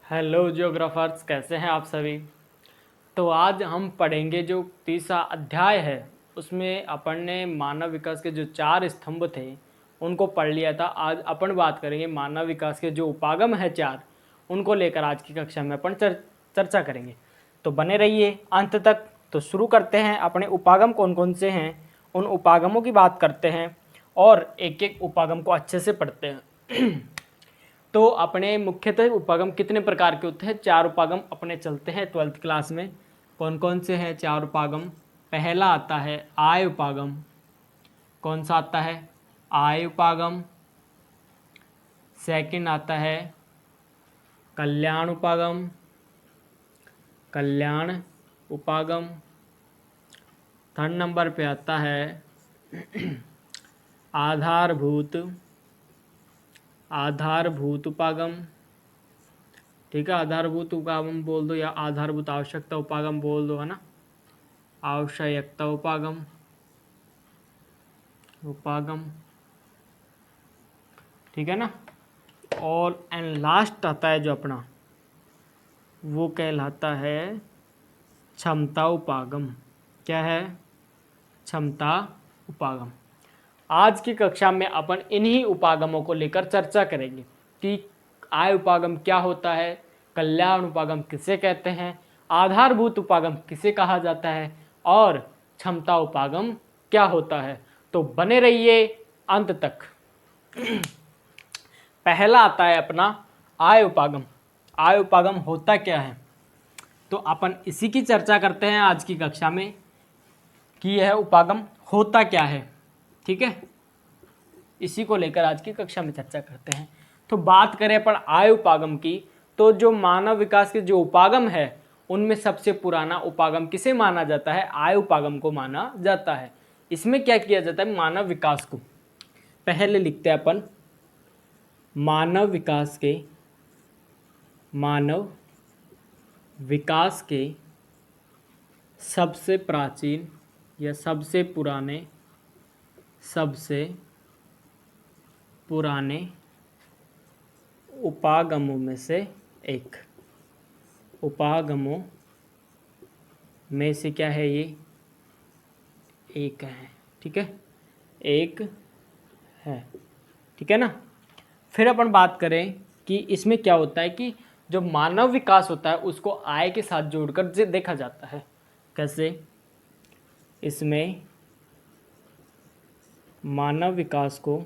Hello geographers, कैसे हैं आप सभी। तो आज हम पढ़ेंगे जो तीसरा अध्याय है उसमें अपन ने मानव विकास के जो 4 स्तंभ थे उनको पढ़ लिया था। आज अपन बात करेंगे मानव विकास के जो उपागम है 4, उनको लेकर आज की कक्षा में अपन चर्चा करेंगे। तो बने रहिए अंत तक। तो शुरू करते हैं। अपने उपागम कौन कौन से हैं उन उपागमों की बात करते हैं और एक एक उपागम को अच्छे से पढ़ते हैं। तो अपने मुख्यतः उपागम कितने प्रकार के होते हैं? 4 उपागम अपने चलते हैं 12th क्लास में। कौन कौन से हैं 4 उपागम? पहला आता है आय उपागम। कौन सा आता है? आय उपागम। सेकंड आता है कल्याण उपागम। कल्याण उपागम। थर्ड नंबर पे आता है आधारभूत उपागम। ठीक है, आधारभूत उपागम बोल दो या आधारभूत आवश्यकता उपागम बोल दो, है ना। आवश्यकता उपागम, ठीक है ना। और एंड लास्ट आता है जो अपना, वो कहलाता है क्षमता उपागम। क्या है? क्षमता उपागम। आज की कक्षा में अपन इन्हीं उपागमों को लेकर चर्चा करेंगे कि आय उपागम क्या होता है, कल्याण उपागम किसे कहते हैं, आधारभूत उपागम किसे कहा जाता है और क्षमता उपागम क्या होता है। तो बने रहिए अंत तक। पहला आता है अपना आय उपागम। आय उपागम होता क्या है, तो अपन इसी की चर्चा करते हैं आज की कक्षा में कि यह उपागम होता क्या है। ठीक है, इसी को लेकर आज की कक्षा में चर्चा करते हैं। तो बात करें अपन आय उपागम की, तो जो मानव विकास के जो उपागम है उनमें सबसे पुराना उपागम किसे माना जाता है? आय उपागम को माना जाता है। इसमें क्या किया जाता है? मानव विकास को पहले लिखते हैं अपन, मानव विकास के सबसे प्राचीन या सबसे पुराने उपागमों में से एक, उपागमों में से क्या है? ये एक है। ठीक है, एक है। ठीक है ना। फिर अपन बात करें कि इसमें क्या होता है कि जो मानव विकास होता है उसको आय के साथ जोड़कर देखा जाता है। कैसे? इसमें मानव विकास को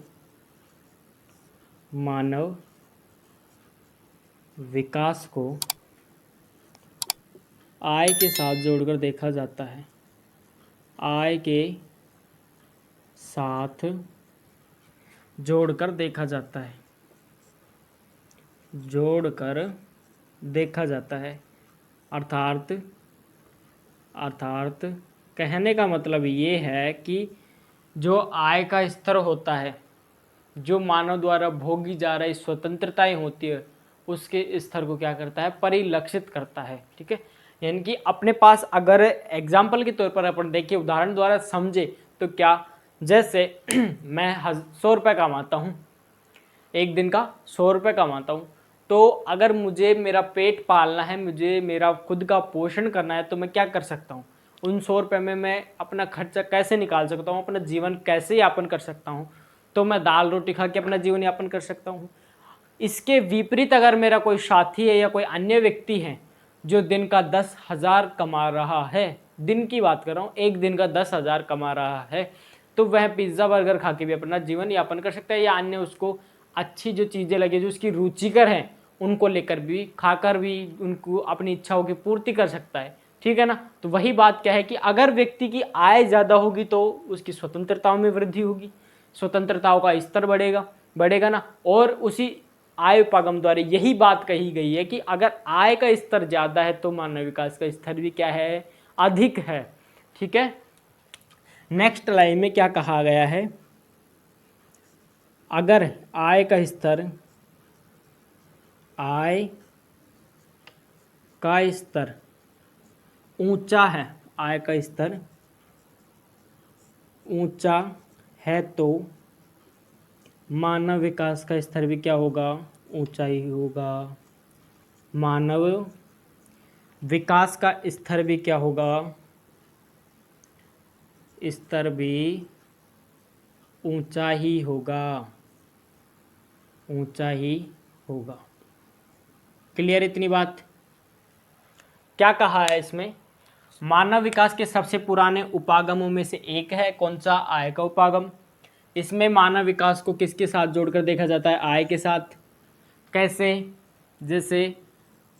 आय के साथ जोड़कर देखा जाता है। आय के साथ जोड़कर देखा जाता है। अर्थात कहने का मतलब ये है कि जो आय का स्तर होता है, जो मानव द्वारा भोगी जा रही स्वतंत्रताएं होती है, उसके स्तर को क्या करता है? परिलक्षित करता है। ठीक है, यानी कि अपने पास अगर एग्जाम्पल के तौर पर अपन देखिए, उदाहरण द्वारा समझे तो क्या, जैसे मैं 100 रुपये कमाता हूँ, एक दिन का 100 रुपये कमाता हूँ, तो अगर मुझे मेरा पेट पालना है, मुझे मेरा खुद का पोषण करना है, तो मैं क्या कर सकता हूँ? उन 100 रुपये में मैं अपना खर्चा कैसे निकाल सकता हूँ, अपना जीवन कैसे यापन कर सकता हूँ? तो मैं दाल रोटी खा के अपना जीवन यापन कर सकता हूँ। इसके विपरीत अगर मेरा कोई साथी है या कोई अन्य व्यक्ति है जो दिन का 10,000 कमा रहा है, दिन की बात कर रहा हूँ, एक दिन का 10,000 कमा रहा है, तो वह पिज्ज़ा बर्गर खा के भी अपना जीवन यापन कर सकता है, या अन्य उसको अच्छी जो चीज़ें लगे, जो उसकी रुचिकर हैं, उनको लेकर भी, खाकर भी उनको अपनी इच्छाओं की पूर्ति कर सकता है। ठीक है ना। तो वही बात क्या है कि अगर व्यक्ति की आय ज़्यादा होगी तो उसकी स्वतंत्रताओं में वृद्धि होगी, स्वतंत्रताओं का स्तर बढ़ेगा ना। और उसी आय उपागम द्वारा यही बात कही गई है कि अगर आय का स्तर ज़्यादा है तो मानव विकास का स्तर भी क्या है? अधिक है। ठीक है, नेक्स्ट लाइन में क्या कहा गया है? अगर आय का स्तर ऊंचा है, आय का स्तर ऊंचा है तो मानव विकास का स्तर भी क्या होगा? ऊंचा ही होगा। मानव विकास का स्तर भी क्या होगा, स्तर भी ऊंचा ही होगा, ऊंचा ही होगा। क्लियर इतनी बात? क्या कहा है इसमें? मानव विकास के सबसे पुराने उपागमों में से एक है कौन सा? आय का उपागम। इसमें मानव विकास को किसके साथ जोड़कर देखा जाता है? आय के साथ। कैसे? जैसे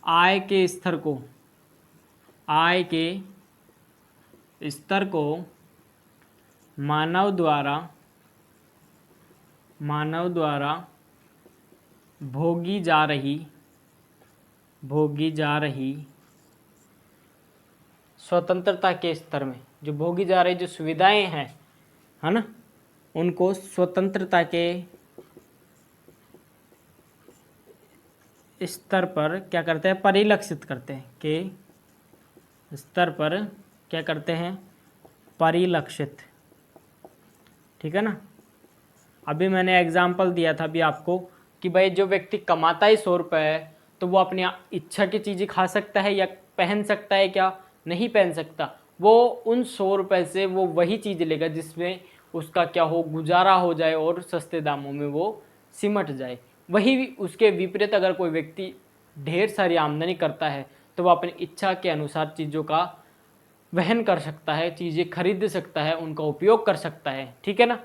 आय के स्तर को, आय के स्तर को मानव द्वारा भोगी जा रही स्वतंत्रता के स्तर में, जो भोगी जा रही जो सुविधाएं हैं, है ना, उनको स्वतंत्रता के स्तर पर क्या करते हैं? परिलक्षित करते हैं। के स्तर पर क्या करते हैं? परिलक्षित। ठीक है ना? अभी मैंने एग्जाम्पल दिया था अभी आपको कि भाई जो व्यक्ति कमाता ही 100 रुपये है तो वो अपनी इच्छा की चीज़ें खा सकता है या पहन सकता है क्या? नहीं पहन सकता। वो उन 100 रुपये से वो वही चीज़ लेगा जिसमें उसका क्या हो, गुजारा हो जाए और सस्ते दामों में वो सिमट जाए। वही उसके विपरीत अगर कोई व्यक्ति ढेर सारी आमदनी करता है तो वो अपनी इच्छा के अनुसार चीज़ों का वहन कर सकता है, चीज़ें खरीद सकता है, उनका उपयोग कर सकता है। ठीक है ना?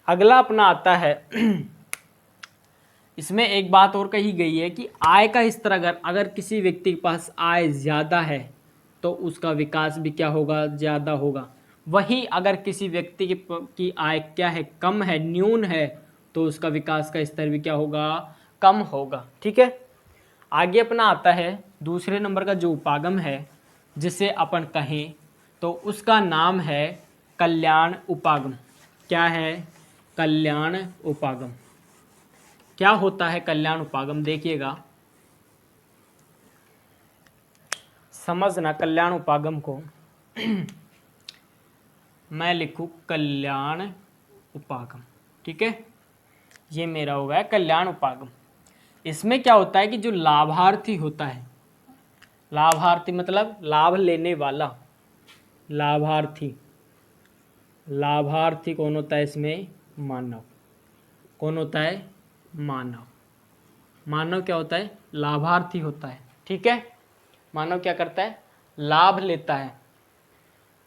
अगला अपना आता है इसमें एक बात और कही गई है कि आय का स्तर अगर किसी व्यक्ति के पास आय ज़्यादा है तो उसका विकास भी क्या होगा? ज़्यादा होगा। वही अगर किसी व्यक्ति की आय क्या है? कम है, न्यून है, तो उसका विकास का स्तर भी क्या होगा? कम होगा। ठीक है? आगे अपना आता है दूसरे नंबर का जो उपागम है जिसे अपन कहें तो उसका नाम है कल्याण उपागम। क्या है? कल्याण उपागम। क्या होता है कल्याण उपागम? देखिएगा, समझना कल्याण उपागम को। मैं लिखूं कल्याण उपागम। ठीक है? ये मेरा हो गया कल्याण उपागम। इसमें क्या होता है कि जो लाभार्थी होता है, लाभार्थी मतलब लाभ लेने वाला, लाभार्थी, लाभार्थी कौन होता है इसमें? मानव। कौन होता है? मानव। मानव क्या होता है? लाभार्थी होता है। ठीक है? मानव क्या करता है? लाभ लेता है।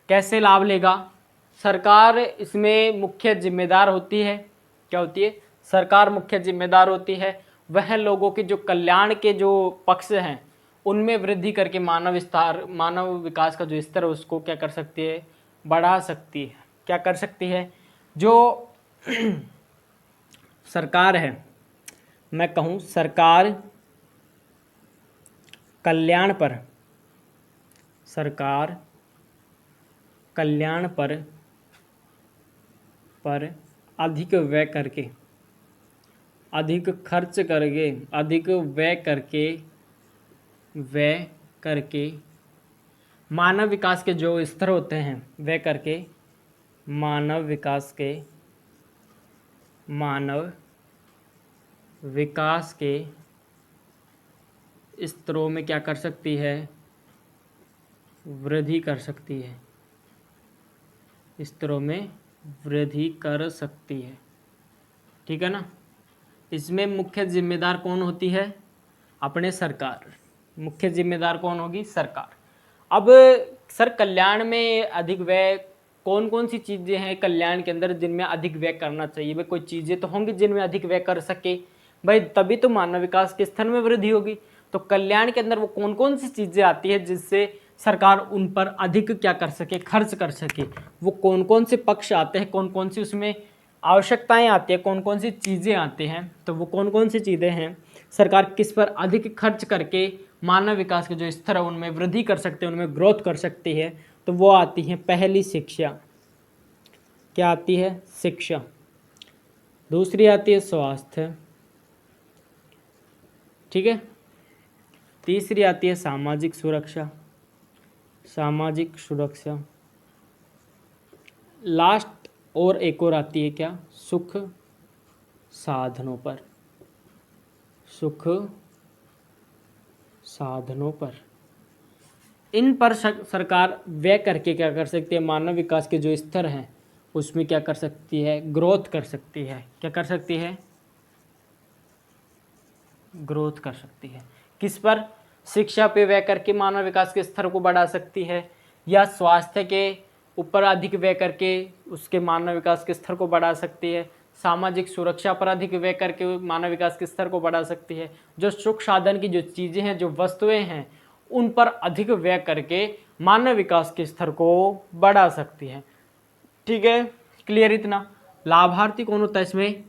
कैसे लाभ लेगा? सरकार इसमें मुख्य जिम्मेदार होती है। क्या होती है? सरकार मुख्य जिम्मेदार होती है। वह लोगों के जो कल्याण के जो पक्ष हैं उनमें वृद्धि करके मानव विकास का जो स्तर है उसको क्या कर सकती है? बढ़ा सकती है। क्या कर सकती है? जो सरकार है, मैं कहूँ सरकार कल्याण पर, सरकार कल्याण पर अधिक व्यय करके, अधिक खर्च करके, अधिक व्यय करके मानव विकास के जो स्तर होते हैं व्यय करके मानव विकास के स्तरों में क्या कर सकती है? वृद्धि कर सकती है। स्तरों में वृद्धि कर सकती है। ठीक है ना? इसमें मुख्य जिम्मेदार कौन होती है? अपने सरकार। मुख्य जिम्मेदार कौन होगी? सरकार। अब सर कल्याण में अधिक व्यय कौन कौन सी चीज़ें हैं कल्याण के अंदर जिनमें अधिक व्यय करना चाहिए? भाई कोई चीज़ें तो होंगी जिनमें अधिक व्यय कर सके भाई, तभी तो मानव विकास के स्तर में वृद्धि होगी। तो कल्याण के अंदर वो कौन कौन सी चीज़ें आती है जिससे सरकार उन पर अधिक क्या कर सके? खर्च कर सके। वो कौन कौन से पक्ष आते हैं, कौन कौन सी उसमें आवश्यकताएं आती है, कौन कौन सी चीज़ें आती हैं? तो वो कौन कौन सी चीज़ें हैं सरकार किस पर अधिक खर्च करके मानव विकास के जो स्तर है उनमें वृद्धि कर सकते हैं, उनमें ग्रोथ कर सकती है? तो वो आती है पहली शिक्षा। क्या आती है? शिक्षा। दूसरी आती है स्वास्थ्य। ठीक है? तीसरी आती है सामाजिक सुरक्षा, सामाजिक सुरक्षा। लास्ट और एक और आती है क्या? सुख साधनों पर, सुख साधनों पर, इन पर सरकार व्यय करके क्या कर सकती है, मानव विकास के जो स्तर हैं उसमें क्या कर सकती है, ग्रोथ कर सकती है। क्या कर सकती है, ग्रोथ कर सकती है। किस पर, शिक्षा पे व्यय करके मानव विकास के स्तर को बढ़ा सकती है, या स्वास्थ्य के ऊपर अधिक व्यय करके उसके मानव विकास के स्तर को बढ़ा सकती है, सामाजिक सुरक्षा पर अधिक व्यय करके मानव विकास के स्तर को बढ़ा सकती है, जो सुख साधन की जो चीज़ें हैं, जो वस्तुएं हैं, उन पर अधिक व्यय करके मानव विकास के स्तर को बढ़ा सकती है। ठीक है, क्लियर इतना। लाभार्थी कौन होता है इसमें,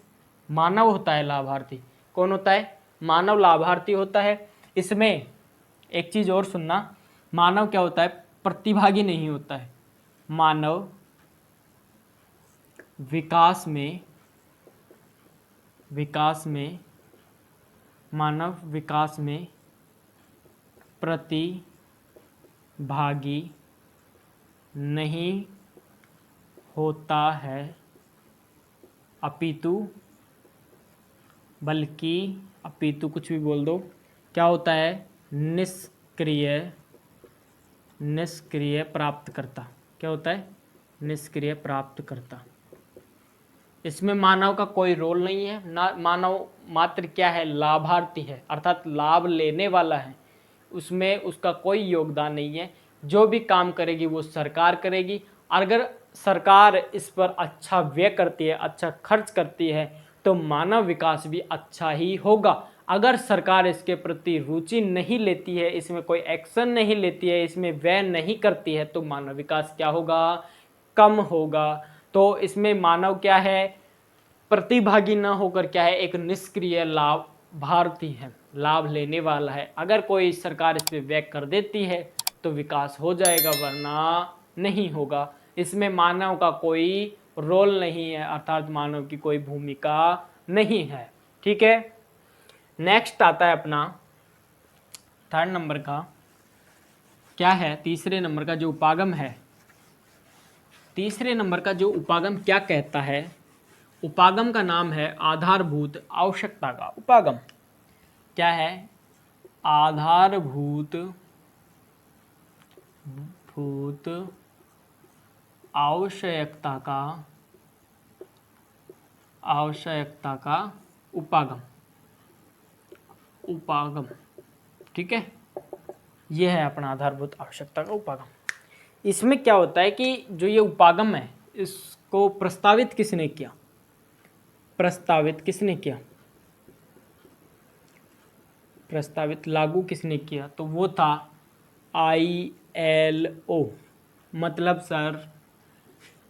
मानव होता है। लाभार्थी कौन होता है, मानव लाभार्थी होता है। इसमें एक चीज और सुनना, मानव क्या होता है, प्रतिभागी नहीं होता है। मानव विकास में मानव विकास में प्रतिभागी नहीं होता है, अपितु कुछ भी बोल दो, क्या होता है, निष्क्रिय प्राप्तकर्ता। क्या होता है, निष्क्रिय प्राप्तकर्ता। इसमें मानव का कोई रोल नहीं है ना, मानव मात्र क्या है, लाभार्थी है, अर्थात लाभ लेने वाला है, उसमें उसका कोई योगदान नहीं है। जो भी काम करेगी वो सरकार करेगी। अगर सरकार इस पर अच्छा व्यय करती है, अच्छा खर्च करती है, तो मानव विकास भी अच्छा ही होगा। अगर सरकार इसके प्रति रुचि नहीं लेती है, इसमें कोई एक्शन नहीं लेती है, इसमें व्यय नहीं करती है, तो मानव विकास क्या होगा, कम होगा। तो इसमें मानव क्या है, प्रतिभागी न होकर क्या है, एक निष्क्रिय लाभार्थी है, लाभ लेने वाला है। अगर कोई सरकार इस पर व्यय कर देती है तो विकास हो जाएगा, वरना नहीं होगा। इसमें मानव का कोई रोल नहीं है, अर्थात मानव की कोई भूमिका नहीं है। ठीक है, नेक्स्ट आता है अपना थर्ड नंबर का, क्या है, तीसरे नंबर का जो उपागम है। तीसरे नंबर का जो उपागम क्या कहता है, उपागम का नाम है आधारभूत आवश्यकता का उपागम। क्या है, आधारभूत आवश्यकता का उपागम। ठीक है, यह है अपना आधारभूत आवश्यकता का उपागम। इसमें क्या होता है कि जो ये उपागम है, इसको प्रस्तावित किसने किया, प्रस्तावित लागू किसने किया, तो वो था ILO,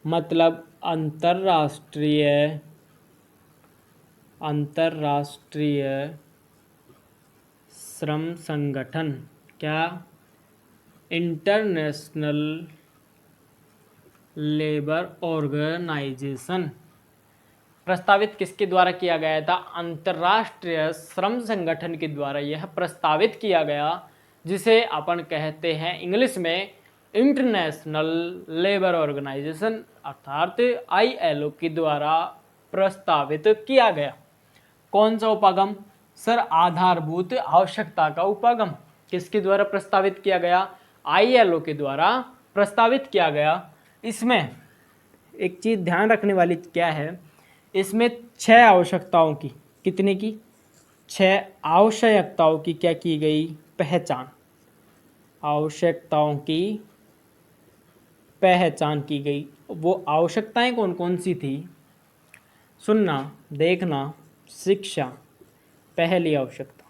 मतलब अंतरराष्ट्रीय श्रम संगठन। क्या, इंटरनेशनल लेबर ऑर्गेनाइजेशन। प्रस्तावित किसके द्वारा किया गया था, अंतर्राष्ट्रीय श्रम संगठन के द्वारा यह प्रस्तावित किया गया, जिसे अपन कहते हैं इंग्लिश में इंटरनेशनल लेबर ऑर्गेनाइजेशन, अर्थात ILO के द्वारा प्रस्तावित किया गया। कौन सा उपागम, सर, आधारभूत आवश्यकता का उपागम। किसके द्वारा प्रस्तावित किया गया, ILO के द्वारा प्रस्तावित किया गया। इसमें एक चीज ध्यान रखने वाली क्या है, इसमें 6 आवश्यकताओं की, कितने की, 6 आवश्यकताओं की क्या की गई, पहचान, आवश्यकताओं की पहचान की गई। वो आवश्यकताएं कौन कौन सी थी, सुनना देखना, शिक्षा पहली आवश्यकता,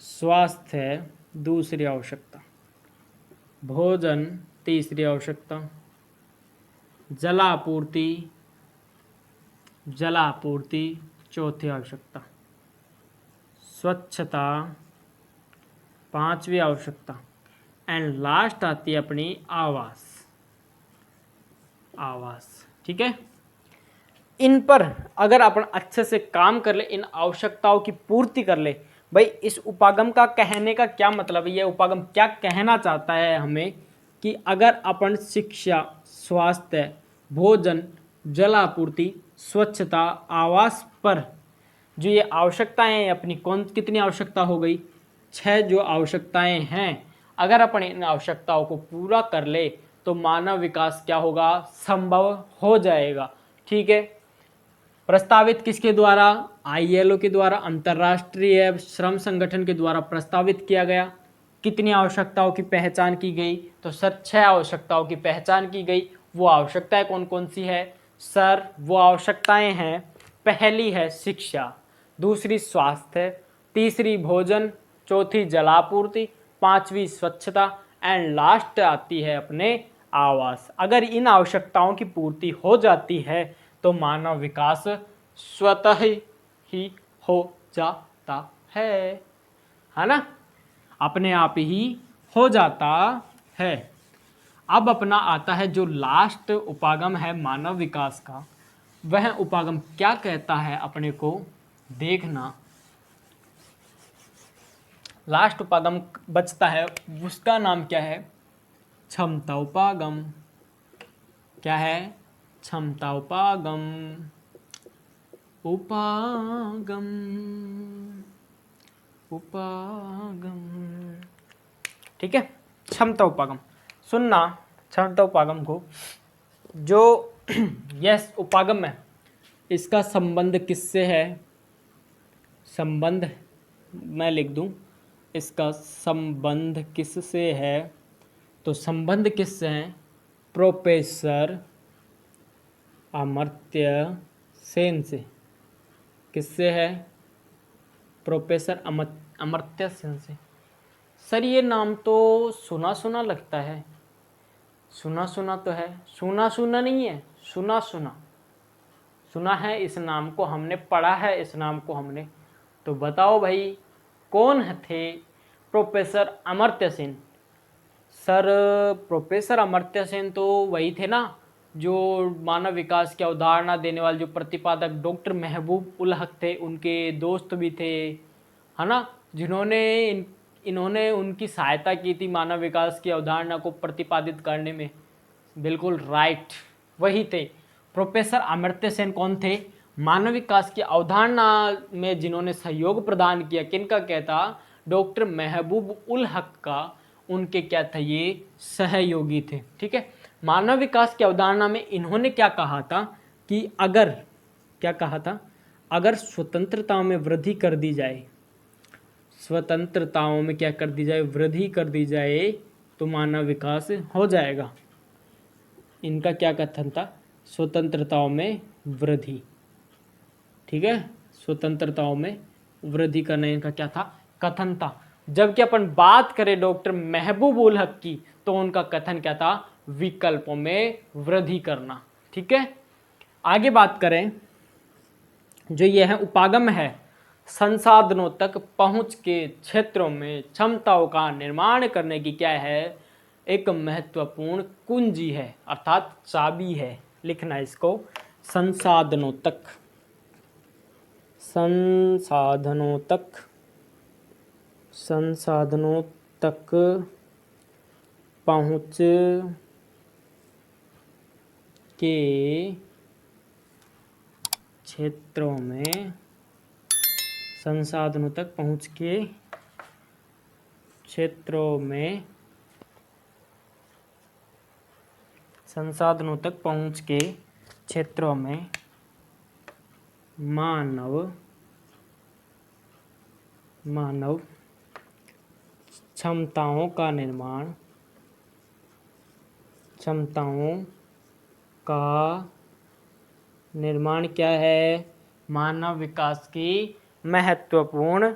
स्वास्थ्य दूसरी आवश्यकता, भोजन तीसरी आवश्यकता, जलापूर्ति चौथी आवश्यकता, स्वच्छता पांचवी आवश्यकता, एंड लास्ट आती है अपनी आवास। ठीक है, इन पर अगर अपन अच्छे से काम कर ले, इन आवश्यकताओं की पूर्ति कर ले, भाई इस उपागम का कहने का क्या मतलब है, ये उपागम क्या कहना चाहता है हमें, कि अगर अपन शिक्षा, स्वास्थ्य, भोजन, जलापूर्ति, स्वच्छता, आवास पर जो ये आवश्यकताएं हैं अपनी, कितनी आवश्यकता हो गई, 6 जो आवश्यकताएं हैं, अगर अपन इन आवश्यकताओं को पूरा कर ले तो मानव विकास क्या होगा, संभव हो जाएगा। ठीक है, प्रस्तावित किसके द्वारा, ILO के द्वारा, अंतर्राष्ट्रीय श्रम संगठन के द्वारा प्रस्तावित किया गया। कितनी आवश्यकताओं की पहचान की गई, तो सर 6 आवश्यकताओं की पहचान की गई। वो आवश्यकताएं कौन कौन सी है सर, वो आवश्यकताएं हैं, पहली है शिक्षा, दूसरी स्वास्थ्य, तीसरी भोजन, चौथी जलापूर्ति, पांचवी स्वच्छता एंड लास्ट आती है अपने आवास। अगर इन आवश्यकताओं की पूर्ति हो जाती है तो मानव विकास स्वतः ही हो जाता है ना, अपने आप ही हो जाता है। अब अपना आता है जो लास्ट उपागम है मानव विकास का, वह उपागम क्या कहता है अपने को देखना। लास्ट उपागम बचता है, उसका नाम क्या है, क्षमता उपागम। क्या है, क्षमता उपागम। उपागम उपागम, ठीक है, क्षमता उपागम सुनना। क्षमता उपागम को जो यस उपागम है, इसका संबंध किससे है, संबंध मैं लिख दूं, इसका संबंध किससे है, तो संबंध किससे है, प्रोफेसर अमर्त्य सेन से। किससे है, प्रोफेसर अमर्त्य सेन से। सर ये नाम तो सुना सुना लगता है, सुना सुना तो है, सुना सुना नहीं है, सुना सुना सुना है इस नाम को हमने, पढ़ा है इस नाम को हमने। तो बताओ भाई कौन थे professor Amartya Sen. Sir professor Amartya Sen तो वही थे ना जो मानव विकास की अवधारणा देने वाले जो प्रतिपादक डॉक्टर महबूब उल हक थे, उनके दोस्त भी थे, है ना, जिन्होंने इन्होंने उनकी सहायता की थी मानव विकास की अवधारणा को प्रतिपादित करने में। बिल्कुल राइट, वही थे प्रोफेसर अमर्त्य सेन। कौन थे, मानव विकास की अवधारणा में जिन्होंने सहयोग प्रदान किया, किनका क्या था, डॉक्टर महबूब उल हक का, उनके क्या था, ये सहयोगी थे। ठीक है, मानव विकास की अवधारणा में इन्होंने क्या कहा था कि अगर, क्या कहा था, अगर स्वतंत्रता में वृद्धि कर दी जाए, स्वतंत्रताओं में क्या कर दी जाए, वृद्धि कर दी जाए, तो मानव विकास हो जाएगा। इनका क्या कथन था, स्वतंत्रताओं में वृद्धि। ठीक है, स्वतंत्रताओं में वृद्धि करना इनका क्या था, कथन था। जबकि अपन बात करें डॉक्टर महबूब उल हक की, तो उनका कथन क्या था, विकल्पों में वृद्धि करना। ठीक है, आगे बात करें, जो यह है उपागम है, संसाधनों तक पहुंच के क्षेत्रों में क्षमताओं का निर्माण करने की क्या है, एक महत्वपूर्ण कुंजी है, अर्थात चाबी है। लिखना इसको, संसाधनों तक, संसाधनों तक, संसाधनों तक पहुंच के क्षेत्रों में, संसाधनों तक पहुंच के क्षेत्रों में, संसाधनों तक पहुंच के क्षेत्रों में मानव क्षमताओं का निर्माण, क्षमताओं का निर्माण क्या है, मानव विकास की महत्वपूर्ण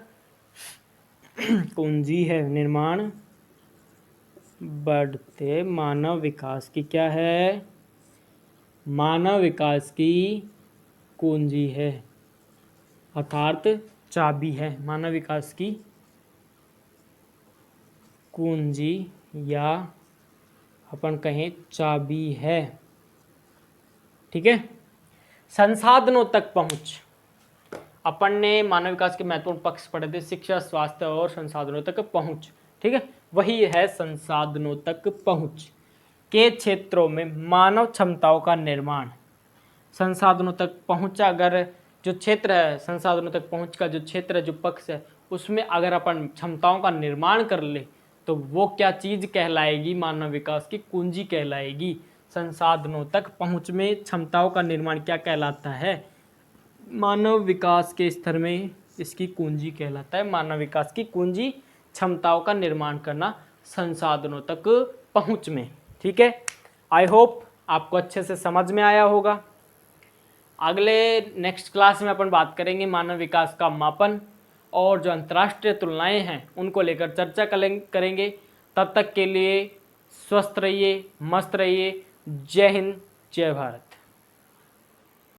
कुंजी है। निर्माण बढ़ते मानव विकास की क्या है, मानव विकास की कुंजी है, अर्थात चाबी है, मानव विकास की कुंजी या अपन कहें चाबी है। ठीक है, संसाधनों तक पहुंच, अपन ने मानव विकास के महत्वपूर्ण पक्ष पढ़े थे, शिक्षा, स्वास्थ्य और संसाधनों तक पहुंच। ठीक है, वही है संसाधनों तक पहुंच के क्षेत्रों में मानव क्षमताओं का निर्माण। संसाधनों तक पहुंच अगर जो क्षेत्र है, संसाधनों तक पहुंच का जो क्षेत्र है, जो पक्ष है, उसमें अगर अपन क्षमताओं का निर्माण कर ले तो वो क्या चीज़ कहलाएगी? मानव विकास की कुंजी कहलाएगी। संसाधनों तक पहुंच में क्षमताओं का निर्माण क्या कहलाता है? मानव विकास के स्तर में इसकी कुंजी कहलाता है। मानव विकास की कुंजी क्षमताओं का निर्माण करना संसाधनों तक पहुंच में। ठीक है, आई होप आपको अच्छे से समझ में आया होगा। अगले नेक्स्ट क्लास में अपन बात करेंगे मानव विकास का मापन और जो अंतर्राष्ट्रीय तुलनाएं हैं उनको लेकर चर्चा करेंगे। तब तक के लिए स्वस्थ रहिए, मस्त रहिए। जय हिंद, जय भारत।